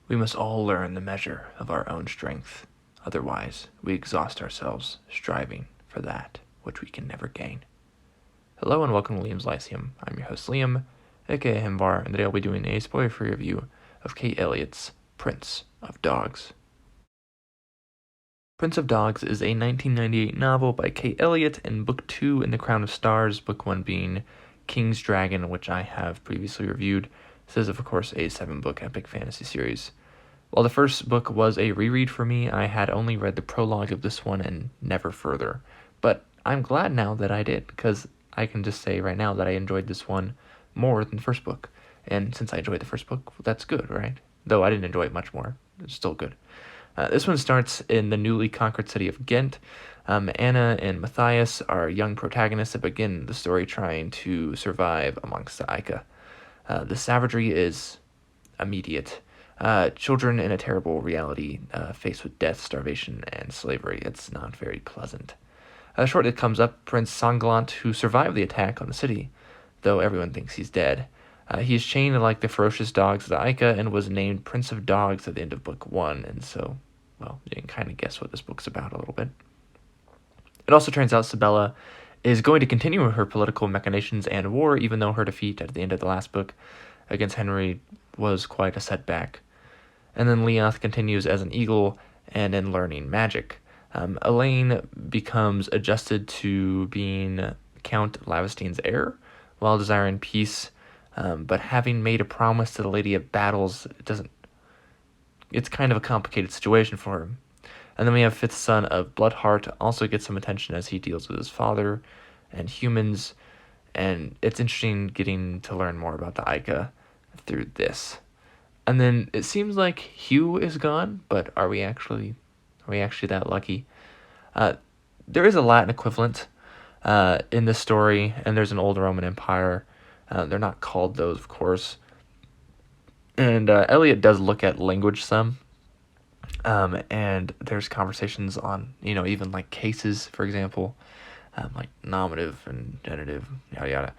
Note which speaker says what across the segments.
Speaker 1: We must all learn the measure of our own strength. Otherwise, we exhaust ourselves striving for that which we can never gain. Hello and welcome to Liam's Lyceum. I'm your host Liam, aka Himvar, and today I'll be doing a spoiler-free review of Kate Elliott's Prince of Dogs. Prince of Dogs is a 1998 novel by Kate Elliott, and Book 2 in The Crown of Stars, Book 1 being King's Dragon, which I have previously reviewed. This is, of course, a 7-book epic fantasy series. While the first book was a reread for me, I had only read the prologue of this one and never further. But I'm glad now that I did, because I can just say right now that I enjoyed this one more than the first book. And since I enjoyed the first book, that's good, right? Though I didn't enjoy it much more. It's still good. This one starts in the newly conquered city of Ghent. Anna and Matthias are young protagonists that begin the story trying to survive amongst the Ica. The savagery is immediate. Children in a terrible reality faced with death, starvation, and slavery. It's not very pleasant. Shortly comes up Prince Sanglant, who survived the attack on the city, though everyone thinks he's dead. He is chained like the ferocious dogs of the Ica and was named Prince of Dogs at the end of Book 1, and so, well, you can kind of guess what this book's about a little bit. It also turns out Sibella is going to continue her political machinations and war, even though her defeat at the end of the last book against Henry was quite a setback. And then Leoth continues as an eagle and in learning magic. Elaine becomes adjusted to being Count Lavestein's heir while desiring peace, but having made a promise to the Lady of Battles, it's kind of a complicated situation for him. And then we have fifth son of Bloodheart, also gets some attention as he deals with his father and humans, and it's interesting getting to learn more about the Ica through this. And then it seems like Hugh is gone, but are we actually that lucky? There is a Latin equivalent in this story, and there's an old Roman Empire. They're not called those, of course. And Elliott does look at language some, and there's conversations on, even like cases, for example, like nominative and genitive, yada yada.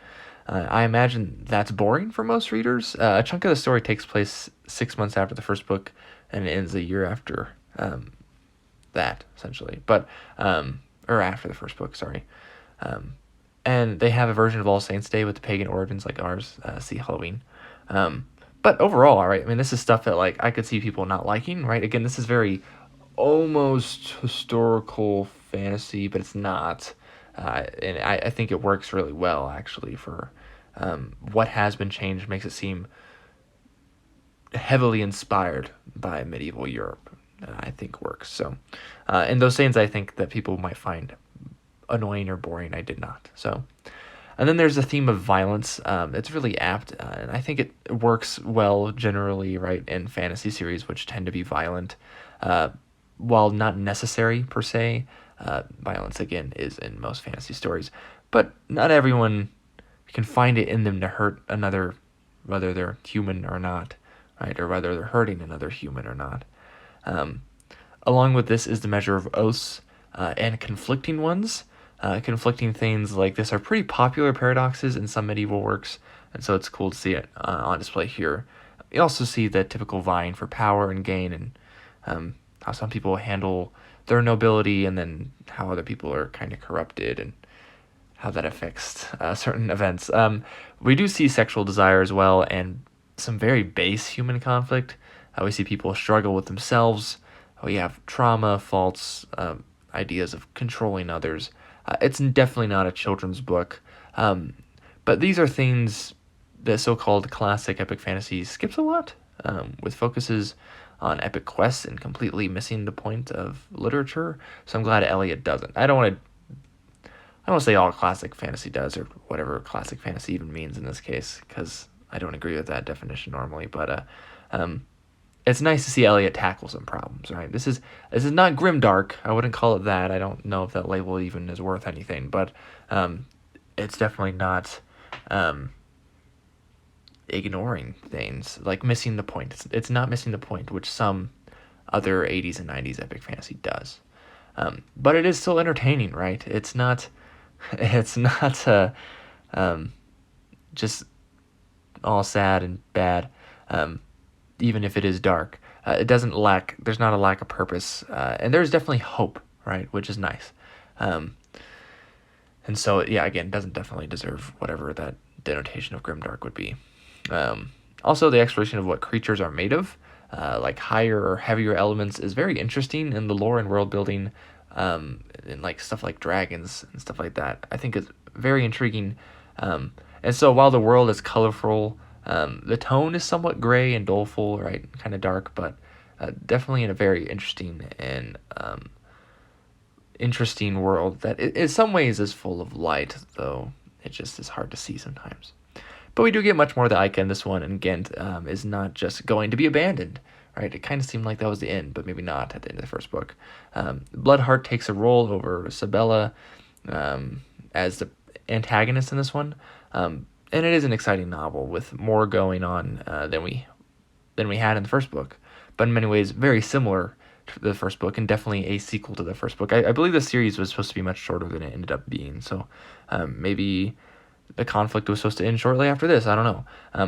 Speaker 1: I imagine that's boring for most readers. A chunk of the story takes place 6 months after the first book, and it ends a year after that, essentially. But or after the first book, sorry. And they have a version of All Saints Day with the pagan origins like ours. See Halloween. But overall, all right. I mean, this is stuff that like I could see people not liking, right? Again, this is very almost historical fantasy, but it's not. And I think it works really well, actually, for what has been changed. Makes it seem heavily inspired by medieval Europe. I think works. So, in those scenes, I think that people might find annoying or boring. I did not. So, and then there's the theme of violence. It's really apt, and I think it works well generally, right, in fantasy series, which tend to be violent. While not necessary per se, violence, again, is in most fantasy stories. But not everyone can find it in them to hurt another, whether they're human or not, right, or whether they're hurting another human or not. Along with this is the measure of oaths and conflicting ones. Conflicting things like this are pretty popular paradoxes in some medieval works, and so it's cool to see it on display here. You also see the typical vying for power and gain, and how some people handle their nobility, and then how other people are kind of corrupted, and how that affects certain events. We do see sexual desire as well, and some very base human conflict. We see people struggle with themselves. We have trauma, faults, ideas of controlling others. It's definitely not a children's book, but these are things that so-called classic epic fantasy skips a lot, with focuses on epic quests and completely missing the point of literature. So I'm glad Elliott doesn't. I don't want to say all classic fantasy does, or whatever classic fantasy even means in this case, because I don't agree with that definition normally. But it's nice to see Elliott tackle some problems, right? This is not grimdark. I wouldn't call it that. I don't know if that label even is worth anything, but it's definitely not ignoring things, like missing the point. It's not missing the point, which some other 80s and 90s epic fantasy does. But it is still entertaining, right? It's not just all sad and bad. even if it is dark. It doesn't lack. There's not a lack of purpose, and there's definitely hope, right, which is nice. And so, yeah, again, doesn't definitely deserve whatever that denotation of grimdark would be. Also, the exploration of what creatures are made of, like higher or heavier elements, is very interesting in the lore and world building, and like stuff like dragons and stuff like that. I think it's very intriguing. And so while the world is colorful, the tone is somewhat gray and doleful, right, kind of dark, but definitely in a very interesting and interesting world that in some ways is full of light, though it just is hard to see sometimes. But we do get much more of the Ica in this one, and Ghent is not just going to be abandoned, right? It kind of seemed like that was the end, but maybe not at the end of the first book. Bloodheart takes a role over Sabella as the antagonist in this one, and it is an exciting novel with more going on than we had in the first book, but in many ways very similar to the first book, and definitely a sequel to the first book. I believe the series was supposed to be much shorter than it ended up being, so maybe the conflict was supposed to end shortly after this. I don't know.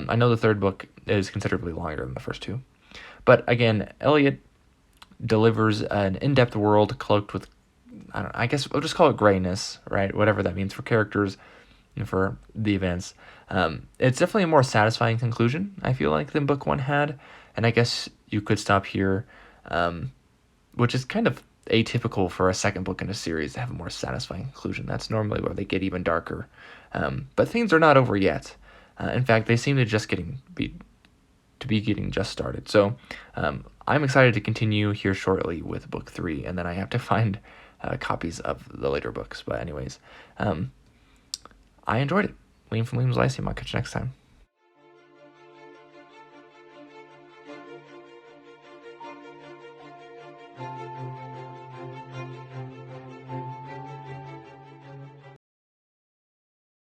Speaker 1: I know the third book is considerably longer than the first two. But again, Elliott delivers an in-depth world cloaked with, I guess I'll just call it grayness, right? Whatever that means for characters and for the events. It's definitely a more satisfying conclusion, I feel like, than book one had. And I guess you could stop here, which is kind of atypical for a second book in a series to have a more satisfying conclusion. That's normally where they get even darker. But things are not over yet. In fact, they seem to be getting just started. So I'm excited to continue here shortly with book 3, and then I have to find copies of the later books. But anyways, I enjoyed it. Liam from Liam's Lyceum. I'll catch you next time.